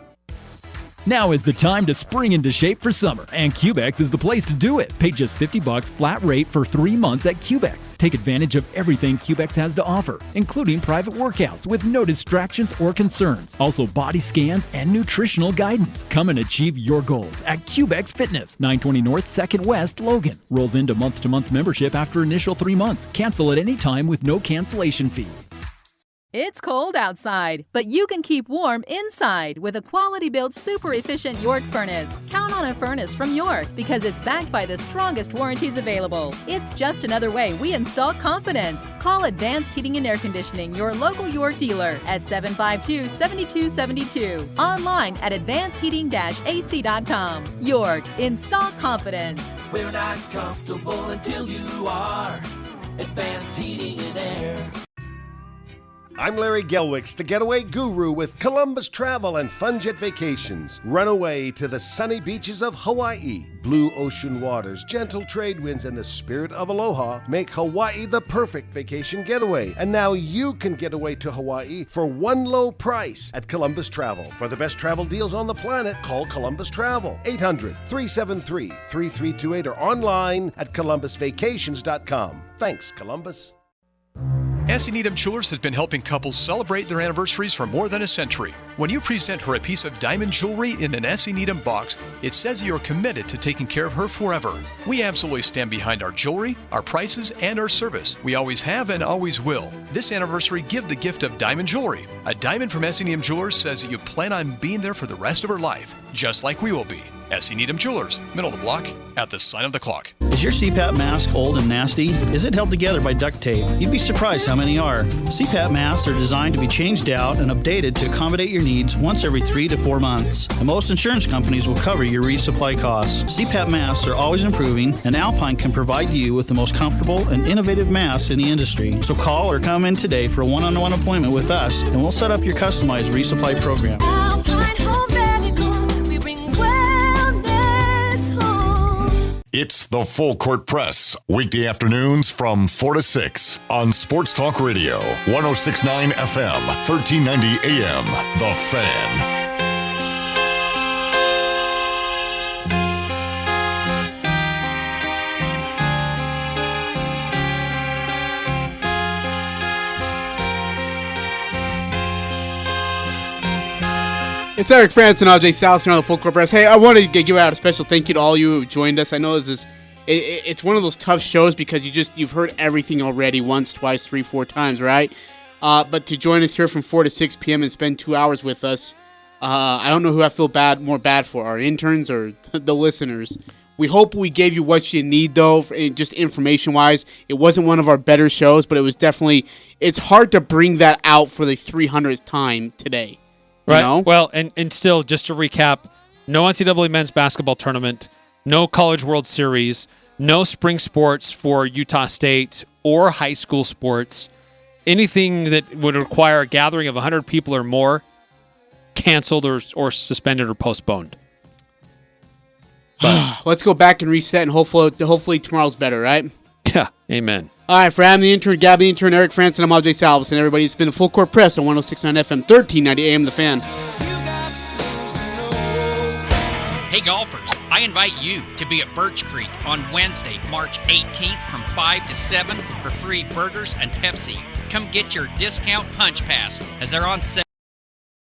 Now is the time to spring into shape for summer, and Cubex is the place to do it. Pay just $50 flat rate for 3 months at Cubex. Take advantage of everything Cubex has to offer, including private workouts with no distractions or concerns. Also body scans and nutritional guidance. Come and achieve your goals at Cubex Fitness, 920 North 2nd West, Logan. Rolls into month-to-month membership after initial 3 months. Cancel at any time with no cancellation fee. It's cold outside, but you can keep warm inside with a quality-built, super-efficient York furnace. Count on a furnace from York because it's backed by the strongest warranties available. It's just another way we install confidence. Call Advanced Heating and Air Conditioning, your local York dealer, at 752-7272. Online at advancedheating-ac.com. York, install confidence. We're not comfortable until you are. Advanced Heating and Air. I'm Larry Gelwicks, the getaway guru with Columbus Travel and Funjet Vacations. Run away to the sunny beaches of Hawaii. Blue ocean waters, gentle trade winds, and the spirit of aloha make Hawaii the perfect vacation getaway. And now you can get away to Hawaii for one low price at Columbus Travel. For the best travel deals on the planet, call Columbus Travel. 800-373-3328 or online at columbusvacations.com. Thanks, Columbus. Nancy Needham Jewelers has been helping couples celebrate their anniversaries for more than a century. When you present her a piece of diamond jewelry in an Nancy Needham box, it says you're committed to taking care of her forever. We absolutely stand behind our jewelry, our prices, and our service. We always have and always will. This anniversary, give the gift of diamond jewelry. A diamond from Nancy Needham Jewelers says that you plan on being there for the rest of her life, just like we will be. S.C. Needham Jewelers, middle of the block, at the sign of the clock. Is your CPAP mask old and nasty? Is it held together by duct tape? You'd be surprised how many are. CPAP masks are designed to be changed out and updated to accommodate your needs once every 3 to 4 months. And most insurance companies will cover your resupply costs. CPAP masks are always improving, and Alpine can provide you with the most comfortable and innovative masks in the industry. So call or come in today for a one-on-one appointment with us, and we'll set up your customized resupply program. Alpine Home Medical, we bring wellness home. It's the Full Court Press, weekday afternoons from 4 to 6 on Sports Talk Radio, 106.9 FM, 1390 AM, The Fan. It's Eric Frandsen and Ajay Salvesen on the Full Court Press. Hey, I wanted to give out a special thank you to all you who have joined us. I know it's one of those tough shows because you've heard everything already once, twice, 3, 4 times, right? But to join us here from 4 to 6 p.m. and spend 2 hours with us, I don't know who I feel more bad for, our interns or the listeners. We hope we gave you what you need, though, just information-wise. It wasn't one of our better shows, but it was definitely... It's hard to bring that out for the 300th time today. Right. You know? Well, and still, just to recap, no NCAA men's basketball tournament, no College World Series, no spring sports for Utah State or high school sports. Anything that would require a gathering of 100 people or more, canceled or suspended or postponed. Let's go back and reset, and hopefully tomorrow's better, right? Yeah, amen. All right, for Adam the intern, Gabby the intern, Eric Frandsen, I'm Ajay Salvesen. Everybody, it's been the Full Court Press on 106.9 FM, 1390 AM, The Fan. Hey golfers, I invite you to be at Birch Creek on Wednesday, March 18th from 5 to 7 for free burgers and Pepsi. Come get your discount punch pass as they're on sale.